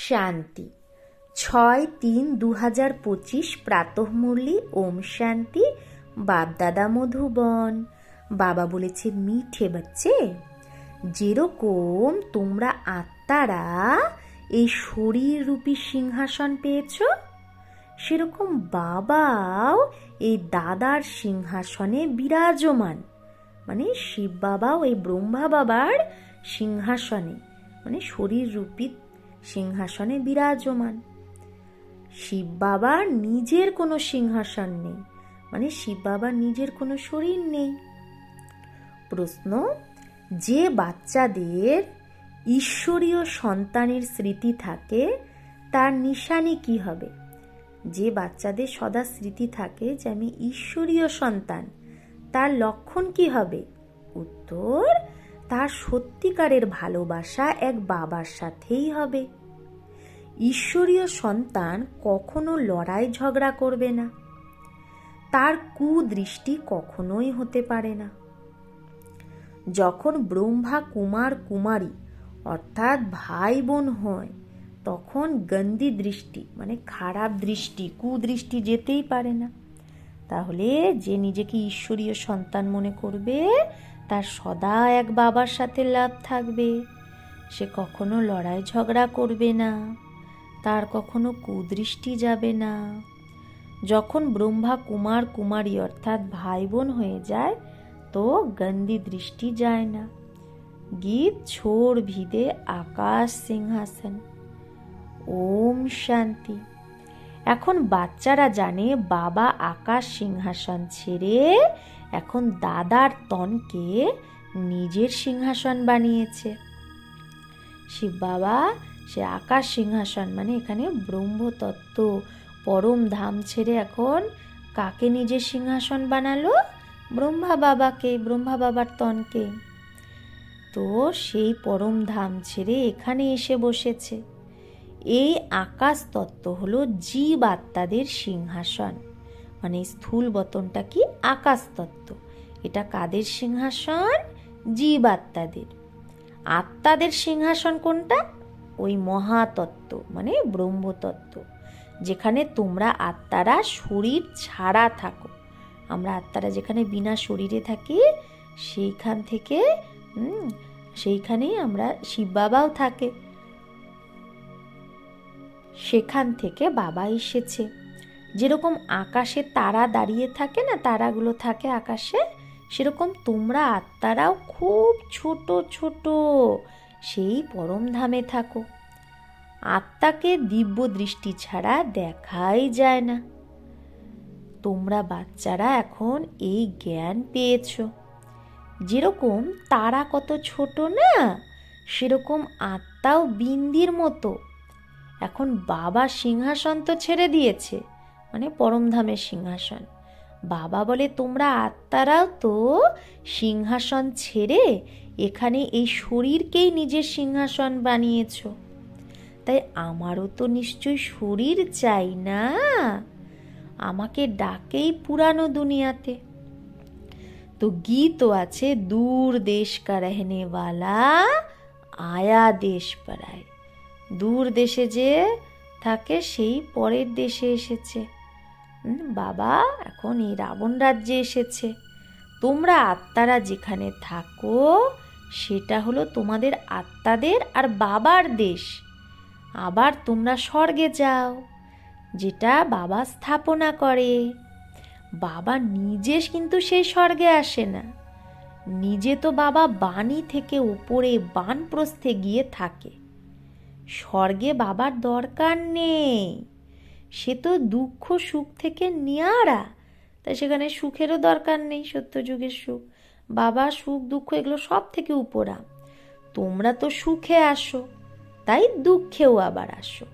শান্তি। 6-3-2025 প্রাতঃ মুরলি ওম শান্তি। বাপ-দাদা মধুবন। বাবা বলেছে, মিঠে বাচ্চে, যেরকম তোমরা আত্মারা এই শরীর রূপী সিংহাসন পেয়েছ, সেরকম বাবাও এই দাদার সিংহাসনে বিরাজমান। মানে শিব বাবাও এই ব্রহ্মা বাবার সিংহাসনে, মানে শরীর রূপী সিংহাসনে বিরাজমান। শিব বাবার নিজের কোনো সিংহাসন নেই, মানে শিব বাবার নিজের কোনো শরীর নেই। প্রশ্ন, যে বাচ্চাদের ঈশ্বরীয় সন্তানের স্মৃতি থাকে তার নিশানি কি হবে? যে বাচ্চাদের সদা স্মৃতি থাকে যে আমি ঈশ্বরীয় সন্তান, তার লক্ষণ কি হবে? উত্তর, তার সত্যিকারের ভালোবাসা এক বাবার সাথেই হবে। ঈশ্বরীয় সন্তান কখনো লড়াই ঝগড়া করবে না, তার কুদৃষ্টি কখনোই হতে পারে না। যখন ব্রহ্মা কুমার কুমারী অর্থাৎ ভাই বোন হয়, তখন গন্দি দৃষ্টি মানে খারাপ দৃষ্টি, কুদৃষ্টি যেতেই পারে না। তাহলে যে নিজেকে ঈশ্বরীয় সন্তান মনে করবে, তার সদা এক বাবার সাথে লাভ থাকবে। সে কখনো লড়াই ঝগড়া করবে না, তার কখনো কুদৃষ্টি যাবে না। যখন ব্রহ্মা কুমার কুমারী অর্থাৎ ভাই বোন হয়ে যায়, তো গন্দি দৃষ্টি যায় না। গীত ছোড় ভিদে আকাশ সিংহাসন। ওম শান্তি। এখন বাচ্চারা জানে বাবা আকাশ সিংহাসন ছেড়ে এখন দাদার তনকে নিজের সিংহাসন বানিয়েছে। শিব বাবা সে আকাশ সিংহাসন মানে এখানে ব্রহ্মতত্ত্ব পরম ধাম ছেড়ে এখন কাকে নিজের সিংহাসন বানালো? ব্রহ্মা বাবাকে, ব্রহ্মা বাবার তনকে। তো সেই পরম ধাম ছেড়ে এখানে এসে বসেছে। এই আকাশ তত্ত্ব হলো জীব আত্মাদের সিংহাসন, মানে স্থূল বতনটা কি আকাশ তত্ত্ব। এটা কাদের সিংহাসন? জীব আত্মাদের। আত্মাদের সিংহাসন কোনটা? ওই মহাতত্ত্ব মানে ব্রহ্মতত্ত্ব, যেখানে তোমরা আত্মারা শরীর ছাড়া থাকো। আমরা আত্মারা যেখানে বিনা শরীরে থাকি, সেইখান থেকে সেইখানেই আমরা শিব বাবাও থাকে। সেখান থেকে বাবা এসেছে। যেরকম আকাশে তারা দাঁড়িয়ে থাকে না, তারাগুলো থাকে আকাশে, সেরকম তোমরা আত্মারাও খুব ছোট ছোট সেই পরম ধামে থাকো। আত্মাকে দিব্য দৃষ্টি ছাড়া দেখাই যায় না। তোমরা বাচ্চারা এখন এই জ্ঞান পেয়েছ। যেরকম তারা কত ছোট না, সেরকম আত্মাও বিন্দির মতো। এখন বাবা সিংহাসন তো ছেড়ে দিয়েছে, মানে পরমধামের সিংহাসন। বাবা বলে তোমরা আত্মারাও তো সিংহাসন ছেড়ে এখানে এই শরীরকেই নিজের সিংহাসন বানিয়েছ। তাই আমারও তো নিশ্চয়ই শরীর চাই না, আমাকে ডাকেই পুরানো দুনিয়াতে। তো গীতও আছে, দূর দেশ কা রহনে ওয়ালা আয়া দেশ পর আয়ে। দূর দেশে যে থাকে সেই পরের দেশে এসেছে। বাবা এখন এই রাবণ রাজ্যে এসেছে। তোমরা আত্মারা যেখানে থাকো সেটা হলো তোমাদের আত্মাদের আর বাবার দেশ। আবার তোমরা স্বর্গে যাও, যেটা বাবা স্থাপনা করে। বাবা নিজে কিন্তু সেই স্বর্গে আসে না, নিজে তো বাবা বাণী থেকে উপরে বানপ্রস্থে গিয়ে থাকে। স্বর্গে বাবার দরকার নেই, সে তো দুঃখ সুখ থেকে নিয়ারা, তাই সেখানে সুখেরও দরকার নেই। সত্যযুগের সুখ, বাবা সুখ দুঃখ এগুলো সব থেকে উপরা। তোমরা তো সুখে আসো, তাই দুঃখেও আবার আসো।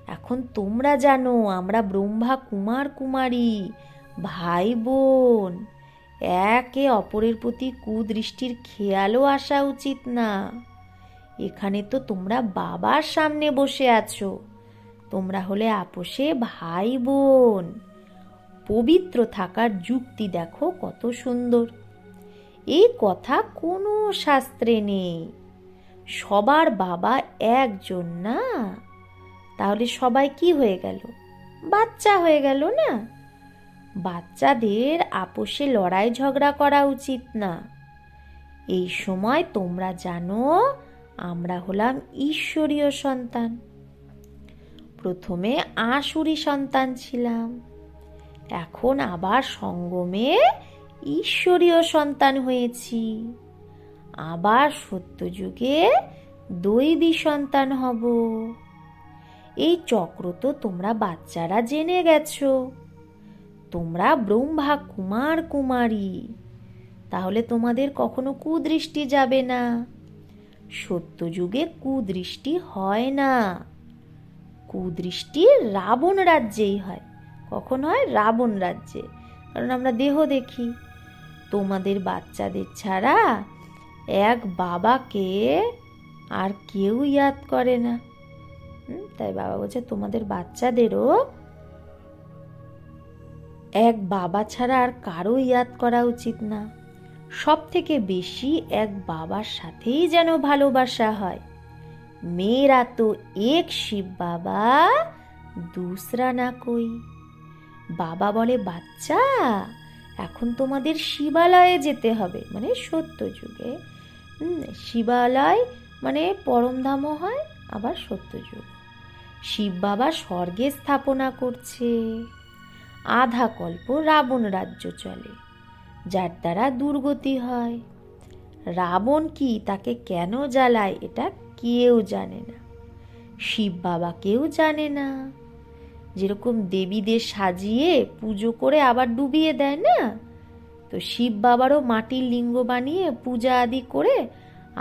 এখন তোমরা জানো আমরা ব্রহ্মা কুমার কুমারী ভাই বোন, একে অপরের প্রতি কুদৃষ্টির খেয়ালও আসা উচিত না। এখানে তো তোমরা বাবার সামনে বসে আছো, তোমরা হলে আপোষে ভাই বোন। পবিত্র থাকার যুক্তি দেখো কত সুন্দর। এই কথা কোনো শাস্ত্রে নেই। সবার বাবা একজন না, তাহলে সবাই কি হয়ে গেল? বাচ্চা হয়ে গেল না? বাচ্চাদের আপোষে লড়াই ঝগড়া করা উচিত না। এই সময় তোমরা জানো আমরা হলাম ঈশ্বরীয় সন্তান। প্রথমে আসুরি সন্তান ছিলাম, এখন আবার সঙ্গমে ঈশ্বরীয় সন্তান হয়েছি। আবার সত্যযুগে দৈবী সন্তান হব। এই চক্র তো তোমরা বাচ্চারা জেনে গেছো। তোমরা ব্রহ্মা কুমার কুমারী, তাহলে তোমাদের কখনো কুদৃষ্টি যাবে না। সত্যযুগে কুদৃষ্টি হয় না। কুদৃষ্টি রাবণ রাজ্যেই হয়। কখন হয়? রাবণ রাজ্যে। কারণ আমরা দেহ দেখি। তোমাদের বাচ্চাদের ছাড়া এক বাবাকে আর কেউ ইয়াদ করে না। তাই বাবা বলছে তোমাদের বাচ্চাদেরও এক বাবা ছাড়া আর কারো ইয়াদ করা উচিত না। সব থেকে বেশি এক বাবার সাথেই যেন ভালোবাসা হয়। মেরা তো এক শিব বাবা দুসরা না কই। বাবা বলে বাচ্চা এখন তোমাদের শিবালয়ে যেতে হবে, মানে সত্যযুগে। শিবালয় মানে পরমধামও হয়, আবার সত্যযুগ। শিব বাবা স্বর্গে স্থাপনা করছে। আধা কল্প রাবণ রাজ্য চলে, যার দ্বারা দুর্গতি হয়। রাবণ কি, তাকে কেন জ্বালায়, এটা কেউ জানে না। শিব বাবা কেউ জানে না। যেরকম দেবীদের সাজিয়ে পুজো করে আবার ডুবিয়ে দেয় না, তো শিব বাবারও মাটির লিঙ্গ বানিয়ে পূজা আদি করে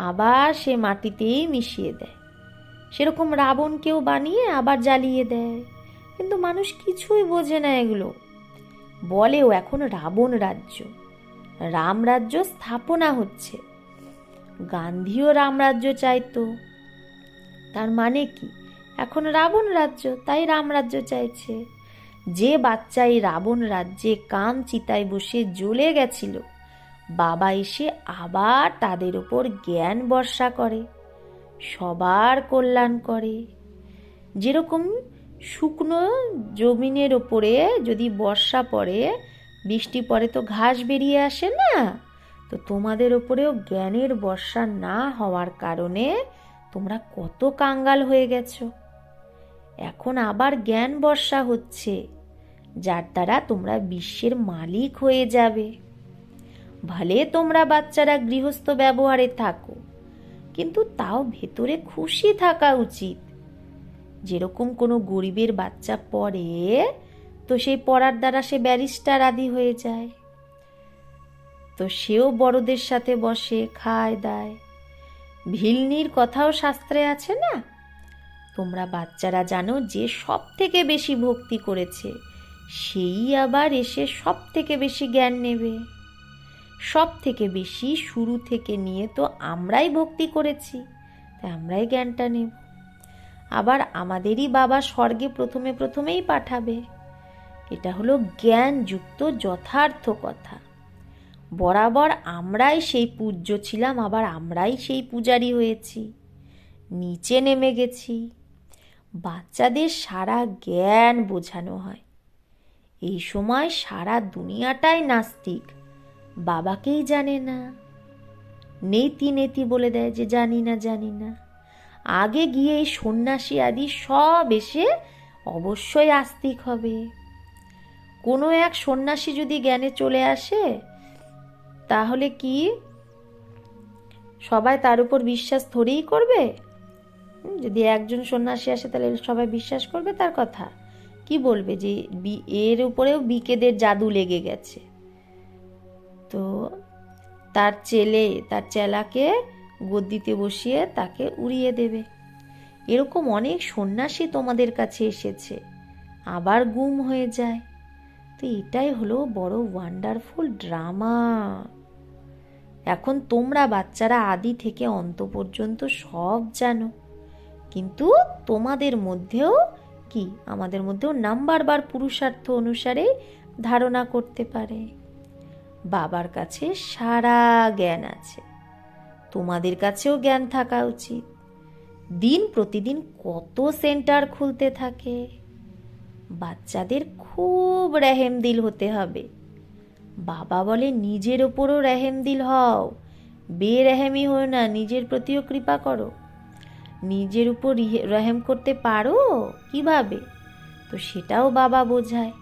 আবার সে মাটিতেই মিশিয়ে দেয়। সেরকম রাবণকেও বানিয়ে আবার জ্বালিয়ে দেয়। কিন্তু মানুষ কিছুই বোঝে না এগুলো। বলেও এখন রাবণ রাজ্য, রাম রাজ্য স্থাপনা হচ্ছে। গান্ধীও রামরাজ্য চাইতো। তার মানে কি? এখন রাবণ রাজ্য, তাই রামরাজ্য চাইছে। যে বাচ্চা এই রাবণ রাজ্যে কাম চিতায় বসে জ্বলে গেছিল, বাবা এসে আবার তাদের উপর জ্ঞান বর্ষা করে, সবার কল্যাণ করে। যেরকম শুকনো জমিনের ওপরে যদি বর্ষা পড়ে, বৃষ্টি পড়ে, তো ঘাস বেরিয়ে আসে না? তো তোমাদের ওপরেও জ্ঞানের বর্ষা না হওয়ার কারণে তোমরা কত কাঙ্গাল হয়ে গেছো। এখন আবার জ্ঞান বর্ষা হচ্ছে, যার দ্বারা তোমরা বিশ্বের মালিক হয়ে যাবে। ভলে তোমরা বাচ্চারা গৃহস্থ ব্যবহারে থাকো, কিন্তু তাও ভেতরে খুশি থাকা উচিত। যেরকম কোনো গরিবের বাচ্চা পড়ে, তো সেই পড়ার দ্বারা সে ব্যারিস্টার আদি হয়ে যায়, তো সেও বড়দের সাথে বসে খায় দায়। ভিলনির কথাও শাস্ত্রে আছে না? তোমরা বাচ্চারা জানো যে সব থেকে বেশি ভক্তি করেছে, সেই আবার এসে সব থেকে বেশি জ্ঞান নেবে। সব থেকে বেশি শুরু থেকে নিয়ে তো আমরাই ভক্তি করেছি, তাই আমরাই জ্ঞানটা নেব। আবার আমাদেরই বাবা স্বর্গে প্রথমেই পাঠাবে। এটা হলো জ্ঞানযুক্ত যথার্থ কথা। বরাবর আমরাই সেই পূজ্য ছিলাম, আবার আমরাই সেই পূজারী হয়েছি, নিচে নেমে গেছি। বাচ্চাদের সারা জ্ঞান বোঝানো হয়। এই সময় সারা দুনিয়াটাই নাস্তিক, বাবাকেই জানে না। নেতি নেতি বলে দেয় যে জানি না জানি না। আগে গিয়ে এই সন্ন্যাসী আদি সব এসে অবশ্যই আস্তিক হবে। কোনো এক সন্ন্যাসী যদি জ্ঞানে চলে আসে, তাহলে কি সবাই তার উপর বিশ্বাস থরেই করবে? যদি একজন সন্ন্যাসী আসে তাহলে সবাই বিশ্বাস করবে তার কথা? কি বলবে যে এর উপরেও বিকেদের জাদু লেগে গেছে, তো তার চেলাকে গদ্দিতে বসিয়ে তাকে উড়িয়ে দেবে। এরকম অনেক সন্ন্যাসী তোমাদের কাছে এসেছে, আবার গুম হয়ে যায়। তো এটাই হলো বড় ওয়ান্ডারফুল ড্রামা। এখন তোমরা বাচ্চারা আদি থেকে অন্ত পর্যন্ত সব জানো, কিন্তু তোমাদের মধ্যেও কি, আমাদের মধ্যেও নাম্বার বার পুরুষার্থ অনুসারে ধারণা করতে পারে। বাবার কাছে সারা জ্ঞান আছে, তোমাদের কাছেও জ্ঞান থাকা উচিত। দিন প্রতিদিন কত সেন্টার খুলতে থাকে। বাচ্চাদের খুব রেহেমদিল হতে হবে। বাবা বলে নিজের ওপরও রেহেমদিল হও, বেরেহেমি হও না, নিজের প্রতিও কৃপা করো। নিজের উপর রহেম করতে পারো কিভাবে, তো সেটাও বাবা বোঝায়।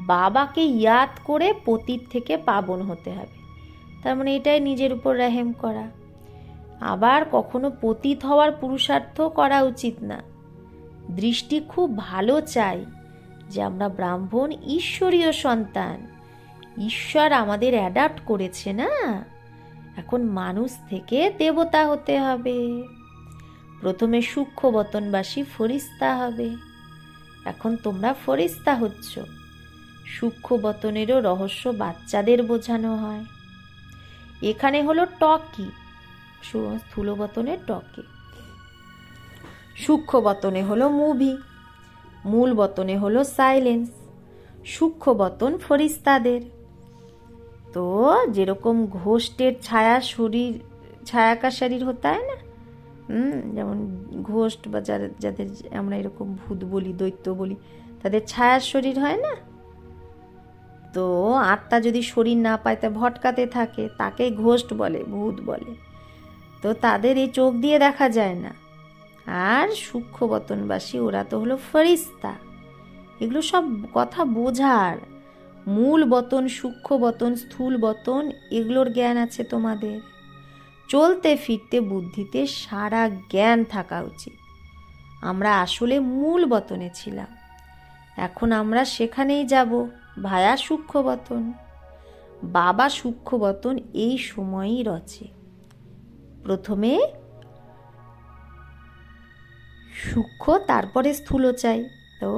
বাবাকে ইয়াদ করে পতিত থেকে পাবন হতে হবে, তার মানে এটাই নিজের উপর রেহেম করা। আবার কখনো পতিত হওয়ার পুরুষার্থ করা উচিত না। দৃষ্টি খুব ভালো চাই যে আমরা ব্রাহ্মণ ঈশ্বরীয় সন্তান, ঈশ্বর আমাদের অ্যাডাপ্ট করেছে না, এখন মানুষ থেকে দেবতা হতে হবে। প্রথমে সূক্ষ্মবতনবাসী ফরিস্তা হবে, এখন তোমরা ফরিস্তা হচ্ছ। সূক্ষ্মবতনেরও রহস্য বাচ্চাদের বোঝানো হয়। এখানে হলো টকি, স্থূলবতনের টকি। সূক্ষ্মবতনে হলো মুভি, মূল বতনে হলো সাইলেন্স। সূক্ষ্মবতন ফরিস্তাদের। তো যেরকম ঘোষ্টের ছায়া শরীর, ছায়া কা শরীর হতা হয় না, যেমন ঘোষ্ট বা যাদের আমরা এরকম ভূত বলি, দৈত্য বলি, তাদের ছায়ার শরীর হয় না। তো আত্মা যদি শরীর না পায় তা ভটকাতে থাকে, তাকে ঘোষ্ট বলে, ভূত বলে। তো তাদের এই চোখ দিয়ে দেখা যায় না। আর সূক্ষ্মবতনবাসী ওরা তো হলো ফরিস্তা। এগুলো সব কথা বোঝার। মূল বতন, সূক্ষ্ম বতন, স্থূল বতন, এগুলোর জ্ঞান আছে তোমাদের। চলতে ফিরতে বুদ্ধিতে সারা জ্ঞান থাকা উচিত। আমরা আসলে মূল বতনে ছিলাম, এখন আমরা সেখানেই যাব ভায়া সূক্ষ্ম বতন। বাবা সূক্ষ্ম বতন এই সময়ই রচে। প্রথমে সূক্ষ্ম, তারপরে স্থূল চাই। তো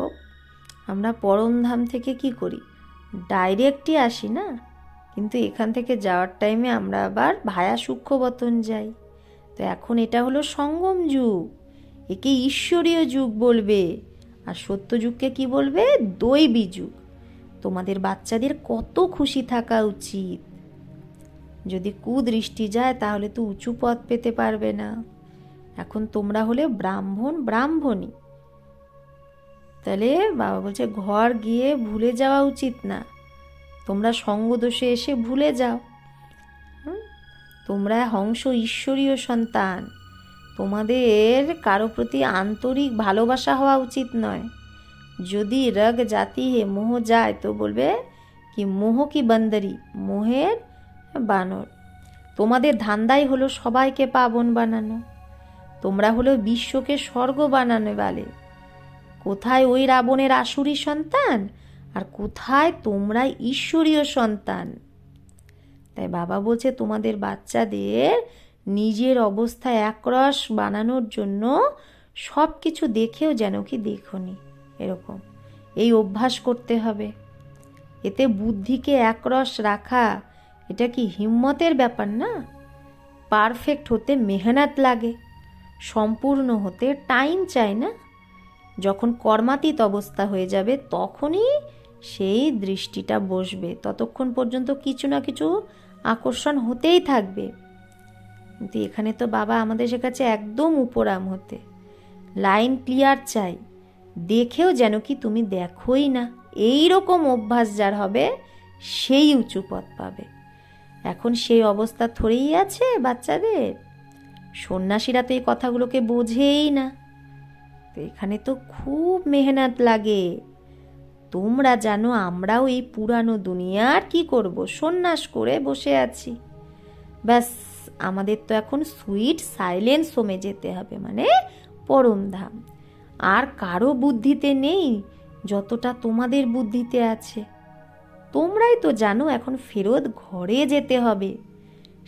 আমরা পরমধাম থেকে কি করি, ডাইরেক্টই আসি না, কিন্তু এখান থেকে যাওয়ার টাইমে আমরা আবার ভায়া সূক্ষ্মবতন যাই। তো এখন এটা হলো সঙ্গম যুগ, একে ঈশ্বরীয় যুগ বলবে। আর সত্য যুগকে কি বলবে, দৈবী যুগ। তোমাদের বাচ্চাদের কত খুশি থাকা উচিত। যদি কুদৃষ্টি যায় তাহলে তো উঁচু পদ পেতে পারবে না। এখন তোমরা হলে ব্রাহ্মণ, ব্রাহ্মণী। তাহলে বাবা বলছে ঘর গিয়ে ভুলে যাওয়া উচিত না। তোমরা সঙ্গদোষে এসে ভুলে যাও। তোমরা হংস ঈশ্বরীয় সন্তান, তোমাদের কারো প্রতি আন্তরিক ভালোবাসা হওয়া উচিত নয়। যদি রগ জাতি হে, মোহ যায়, তো বলবে কি মোহ কি বান্দরি, মোহের বানর। তোমাদের ধান্দাই হলো সবাইকে পাবন বানানো। তোমরা হলো বিশ্বকে স্বর্গ বানানো বালে। কোথায় ওই রাবণের আসুরি সন্তান, আর কোথায় তোমরা ঈশ্বরীয় সন্তান। তাই বাবা বলছে তোমাদের বাচ্চাদের নিজের অবস্থায় একরস বানানোর জন্য সব কিছু দেখেও যেন কি দেখোনি, এরকম এই অভ্যাস করতে হবে। এতে বুদ্ধিকে একরস রাখা, এটা কি হিম্মতের ব্যাপার না। পারফেক্ট হতে মেহনত লাগে, সম্পূর্ণ হতে টাইম চাই না। যখন কর্মাতীত অবস্থা হয়ে যাবে তখনই সেই দৃষ্টিটা বসবে। ততক্ষণ পর্যন্ত কিছু না কিছু আকর্ষণ হতেই থাকবে। কিন্তু এখানে তো বাবা আমাদের শেখাচ্ছে একদম উপরাম হতে। লাইন ক্লিয়ার চাই, দেখেও যেন কি তুমি দেখোই না। এই রকম অভ্যাস যার হবে সেই উঁচু পথ পাবে। এখন সেই অবস্থা থরেই আছে বাচ্চাদের। সন্ন্যাসীরা তো এই কথাগুলোকে বোঝেই না। তো এখানে তো খুব মেহনত লাগে। তোমরা জানো আমরাও এই পুরানো দুনিয়ার কি করব, সন্ন্যাস করে বসে আছি। ব্যাস আমাদের তো এখন সুইট সাইলেন্স হোমে যেতে হবে, মানে পরমধাম। আর কারো বুদ্ধিতে নেই যতটা তোমাদের বুদ্ধিতে আছে। তোমরাই তো জানো এখন ফেরত ঘরে যেতে হবে।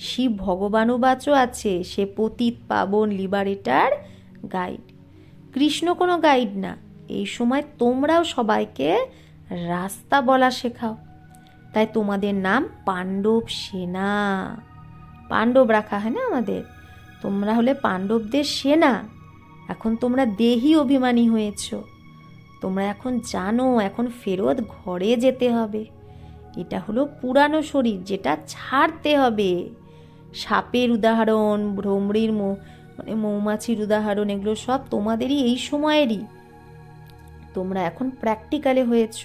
শিব ভগবানও বাচও আছে, সে পতিত পাবন লিবারেটার গাইড। কৃষ্ণ কোনো গাইড না। এই সময় তোমরাও সবাইকে রাস্তা বলা শেখাও। তাই তোমাদের নাম পাণ্ডব সেনা। পাণ্ডব রাখা হয় না আমাদের, তোমরা হলে পাণ্ডবদের সেনা। এখন তোমরা দেহি অভিমানী হয়েছ। তোমরা এখন জানো এখন ফেরত ঘরে যেতে হবে। এটা হলো পুরানো শরীর, যেটা ছাড়তে হবে। সাপের উদাহরণ, ভ্রমরীর মানে মৌমাছির উদাহরণ, এগুলো সব তোমাদেরই এই সময়েরই। তোমরা এখন প্র্যাকটিক্যালে হয়েছ।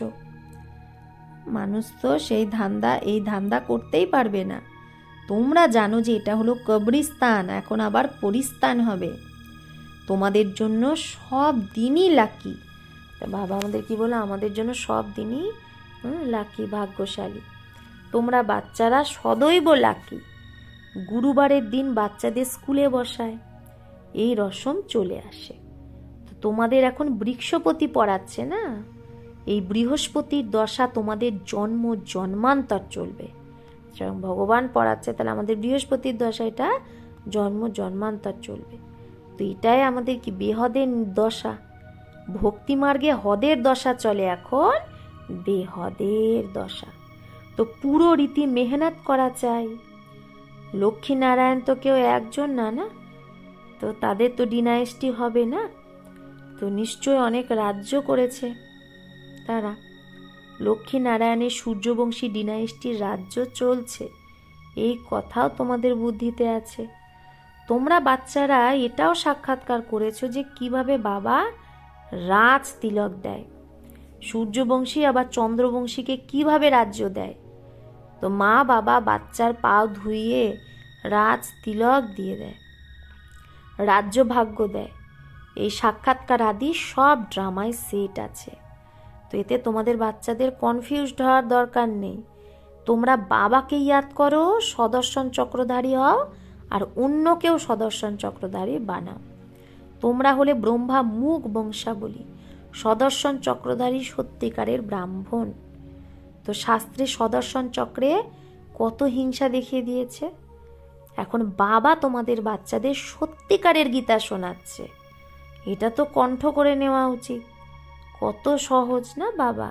মানুষ তো এই ধান্দা করতেই পারবে না। তোমরা জানো যে এটা হলো কবরিস্তান, এখন আবার পরিস্তান হবে। তোমাদের জন্য সব দিনই লাকি। তা বাবা আমাদের কি বলে, আমাদের জন্য সব দিনই লাকি, ভাগ্যশালী। তোমরা বাচ্চারা সদৈব লাকি। গুরুবারের দিন বাচ্চাদের স্কুলে বসায়, এই রসম চলে আসে। তো তোমাদের এখন বৃক্ষপতি পড়াচ্ছে না, এই বৃহস্পতির দশা তোমাদের জন্ম জন্মান্তর চলবে। ভগবান পড়াচ্ছে, তাহলে আমাদের বৃহস্পতির দশা, এটা জন্ম জন্মান্তর চলবে। তো এটাই আমাদের কি বেহদের দশা। ভক্তিমার্গে হদের দশা চলে, এখন বেহদের দশা। তো পুরো রীতি মেহনত করা চাই। লক্ষ্মীনারায়ণ তো কেউ একজন না, না তো তাদের তো ডিনাইস্টি হবে না, তো নিশ্চয় অনেক রাজ্য করেছে তারা। লক্ষ্মীনারায়ণের সূর্যবংশী ডিনাইস্টির রাজ্য চলছে, এই কথাও তোমাদের বুদ্ধিতে আছে। তোমরা বাচ্চারা এটাও সাক্ষাৎকার করেছো যে কিভাবে বাবা রাজ তিলক দেয়, সূর্যবংশী আবার চন্দ্রবংশীকে কিভাবে রাজ্য দেয়। তো মা বাবা বাচ্চার পা ধুইয়ে রাজ তিলক দিয়ে দেয়, রাজ্য ভাগ্য দেয়। এই সাক্ষাৎকার আদি সব ড্রামায় সেট আছে। তো এতে তোমাদের বাচ্চাদের কনফিউজড হওয়ার দরকার নেই। তোমরা বাবাকে ইয়াদ করো, সদর্শন চক্রধারী হও, আর অন্যকেও সদর্শন চক্রধারী বানাও। তোমরা হলে ব্রহ্মা মুখ বংশাবলী, সদর্শন চক্রধারী সত্যিকারের ব্রাহ্মণ। তো শাস্ত্রে সদর্শন চক্রে কত হিংসা দেখিয়ে দিয়েছে। এখন বাবা তোমাদের বাচ্চাদের সত্যিকারের গীতা শোনাচ্ছে, এটা তো কণ্ঠ করে নেওয়া উচিত। কত সহজ না বাবা।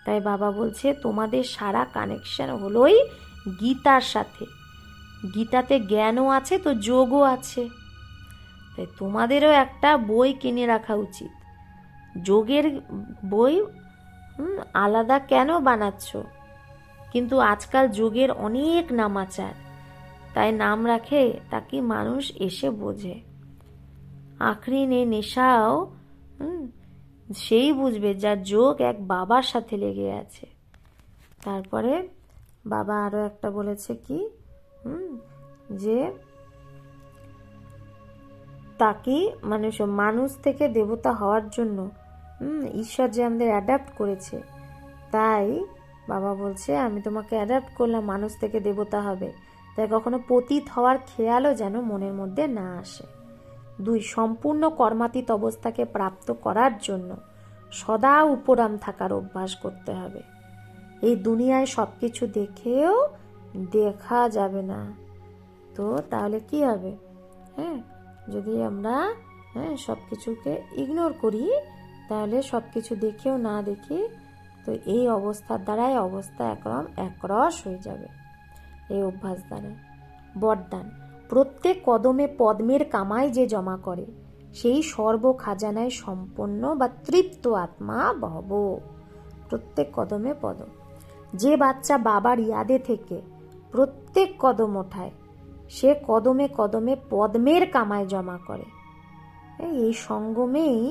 তাই বাবা বলছে তোমাদের সারা কানেকশন হলোই গীতার সাথে। গীতাতে জ্ঞানও আছে, তো যোগও আছে। তাই তোমাদেরও একটা বই কিনে রাখা উচিত। যোগের বই আলাদা কেন বানাচ্ছ? কিন্তু আজকাল যোগের অনেক নামাচার, তাই নাম রাখে তাকে মানুষ এসে বোঝে। আখরিনে নেশাও সেই বুঝবে যার যোগ এক বাবার সাথে লেগে আছে। তারপরে বাবা আরো একটা বলেছে কি, যে তাকে মানুষ থেকে দেবতা হওয়ার জন্য ঈশ্বর যে আমাদের অ্যাডাপ্ট করেছে, তাই বাবা বলছে আমি তোমাকে অ্যাডাপ্ট করলাম, মানুষ থেকে দেবতা হবে। তাই কখনো পতিত হওয়ার খেয়ালও যেন মনের মধ্যে না আসে। 2, সম্পূর্ণ কর্মাতীত অবস্থাকে প্রাপ্ত করার জন্য সদা উপরাম থাকার অভ্যাস করতে হবে। এই দুনিয়ায় সবকিছু দেখেও দেখা যাবে না, তো তাহলে কি হবে? যদি আমরা সবকিছুকে ইগনোর করি, তাহলে সবকিছু দেখেও না দেখি, তো এই অবস্থার দ্বারাই অবস্থা একরস হয়ে যাবে এই অভ্যাস দ্বারা। বরদান, প্রত্যেক কদমে পদ্মের কামাই যে জমা করে, সেই সর্ব খাজানায় সম্পন্ন বা তৃপ্ত আত্মা ভব। প্রত্যেক কদমে পদম। যে বাচ্চা বাবার ইয়াদে থেকে প্রত্যেক কদম ওঠায়, সে কদমে কদমে পদ্মের কামাই জমা করে। এই সঙ্গমেই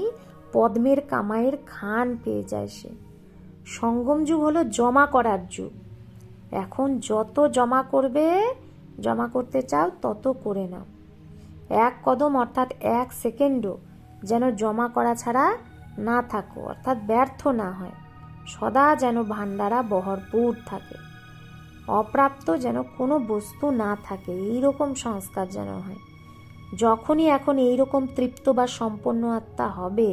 পদ্মের কামাইয়ের খান পেয়ে যায় সে। সঙ্গম যুগ হলো জমা করার যুগ। এখন যত জমা করতে চাও তত করে নাও। এক কদম অর্থাৎ 1 সেকেন্ডও যেন জমা করা ছাড়া না থাকো, অর্থাৎ ব্যর্থ না হয়। সদা যেন ভান্ডারা ভরপুর থাকে, অপ্রাপ্ত যেন কোনো বস্তু না থাকে, এইরকম সংস্কার যেন হয়। যখনই এখন এইরকম তৃপ্ত বা সম্পন্ন আত্মা হবে,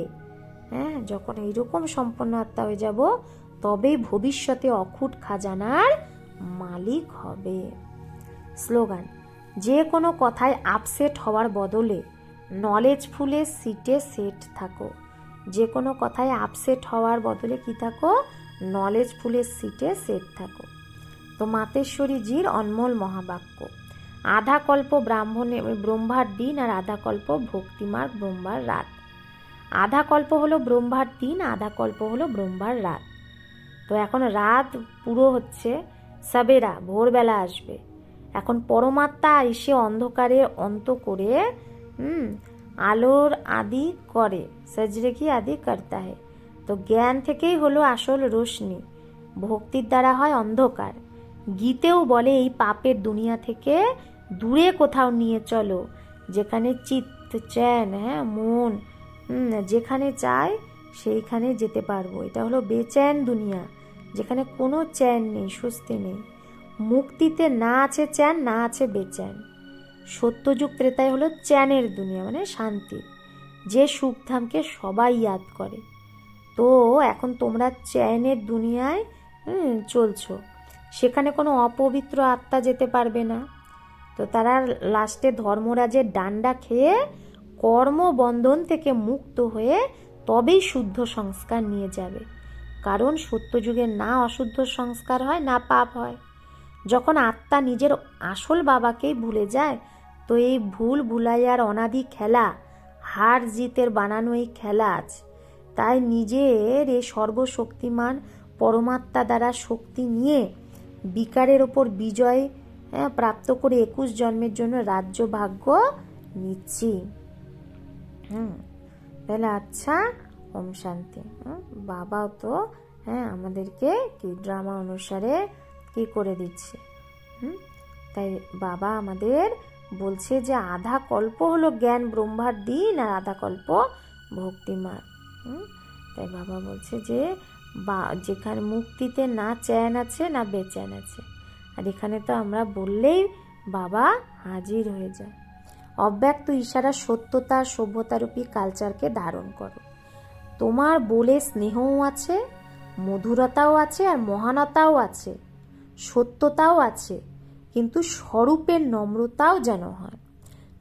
যখন এইরকম সম্পন্ন আত্মা হয়ে যাব, তবেই ভবিষ্যতে অখুট খাজানার মালিক হবে। স্লোগান, যে কোনো কথায় আপসেট হওয়ার বদলে নলেজফুলের সিটে সেট থাকো। যে কোনো কথায় আপসেট হওয়ার বদলে কি থাকো? নলেজফুলের সিটে সেট থাকো। তো মাতেশ্বরীজির অনমোল মহাবাক্য, আধা কল্প ব্রহ্মার দিন আর আধা কল্প ভক্তিমার্গ ব্রহ্মার রাত। আধা কল্প হলো ব্রহ্মার দিন, আধা কল্প হলো ব্রহ্মার রাত। তো এখন রাত পুরো হচ্ছে, সাবেরা ভোরবেলা আসবে। এখন পরমাত্মা এসে অন্ধকারের অন্ত করে আলোর আদি করে, সজরে কি আদি করতা হে। তো জ্ঞান থেকেই হলো আসল রোশনি, ভক্তির দ্বারা হয় অন্ধকার। গীতেও বলে এই পাপের দুনিয়া থেকে দূরে কোথাও নিয়ে চলো, যেখানে চিত্ত চ্যান, মন যেখানে চায় সেইখানে যেতে পারবো। এটা হলো বেচैन দুনিয়া, যেখানে কোনো চ্যান নেই, স্বস্তি নেই। মুক্তিতে না আছে চ্যান, না আছে বেচैन। সত্যযুগ ত্রেতায় হলো চ্যানের দুনিয়া, মানে শান্তি, যে সুখধামকে সবাই ইয়াদ করে। তো এখন তোমরা চ্যানের দুনিয়ায় চলছো, সেখানে কোনো অপবিত্র আত্মা যেতে পারবে না। তো তারা লাস্টে ধর্মরাজের ডান্ডা খেয়ে কর্মবন্ধন থেকে মুক্ত হয়ে তবেই শুদ্ধ সংস্কার নিয়ে যাবে। কারণ সত্যযুগে না অশুদ্ধ সংস্কার হয়, না পাপ হয়। যখন আত্মা নিজের আসল বাবাকেই ভুলে যায়, তো এই ভুল ভুলাইয়ার অনাদি খেলা, হার জিতের বানানো এই খেলা আছে। তাই নিজের এই সর্বশক্তিমান পরমাত্মা দ্বারা শক্তি নিয়ে বিকারের ওপর বিজয় প্রাপ্ত করে 21 জন্মের জন্য রাজ্য ভাগ্য নিচ্ছি। তাহলে আচ্ছা, ওম শান্তি। বাবাও তো আমাদেরকে কি ড্রামা অনুসারে কি করে দিচ্ছে। তাই বাবা আমাদের বলছে যে আধা কল্প হলো জ্ঞান ব্রহ্মার দিন, আর আধা কল্প ভক্তিমার। তাই বাবা বলছে যে যেখানে মুক্তিতে না চ্যান আছে, না বেচैन আছে। আর এখানে তো আমরা বললেই বাবা হাজির হয়ে যায়। অব্যক্ত ইশারা সত্যতা, সভ্যতারূপী কালচারকে ধারণ করো। তোমার বলে স্নেহও আছে, মধুরতাও আছে, আর মহানতাও আছে, সত্যতাও আছে, কিন্তু স্বরূপের নম্রতাও যেন হয়।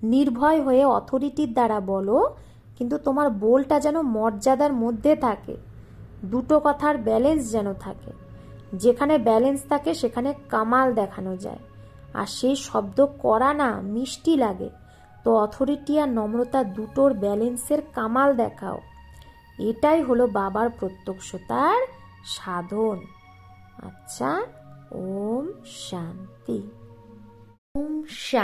নির্ভয় হয়ে অথরিটির দ্বারা বলো, কিন্তু তোমার বলটা যেন মর্যাদার মধ্যে থাকে। দুটো কথার ব্যালেন্স যেন থাকে। যেখানে ব্যালেন্স থাকে সেখানে কামাল দেখানো যায়। আর সেই শব্দ করা না, মিষ্টি লাগে। তো অথরিটি আর নম্রতা দুটোর ব্যালেন্সের কামাল দেখাও। এটাই হলো বাবার প্রত্যক্ষতার সাধন। আচ্ছা, ওম শান্তি। ওম শান্তি।